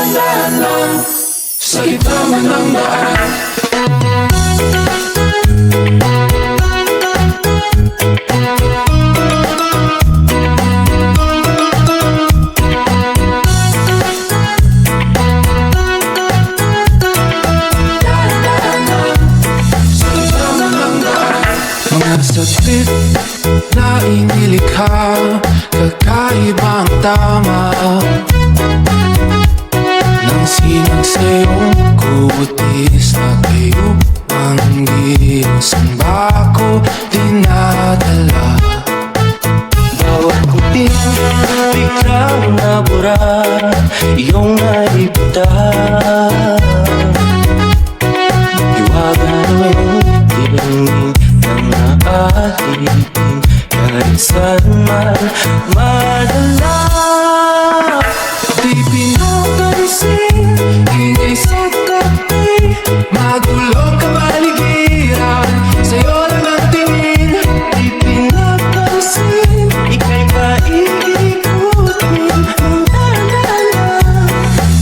Dahan-dahan lang sa gitna man ng daan. Mga saglit na inilikha, kakaibang tama nang sinag sa'yong kutis na kayo ang iyong samba ko dinadala. Bawat kuting biglang nabura, iyong naibita. Iwagan mo yung tinangin ng naating kahit saan man madala. Di pinapansin, ingay sa tabi, magulo ka baligiran, sa'yo lang ang tingin. Di pinapansin, ika'y paikikutin ng dahan-dahan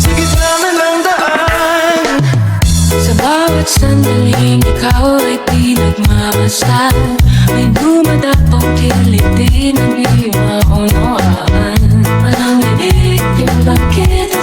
sa gitna man ng daan. Sa bawat sandaling ikaw ay pinagmamasdan, may dumadapong kiliti ng iyong kaunawaan. Parang linig yung bakit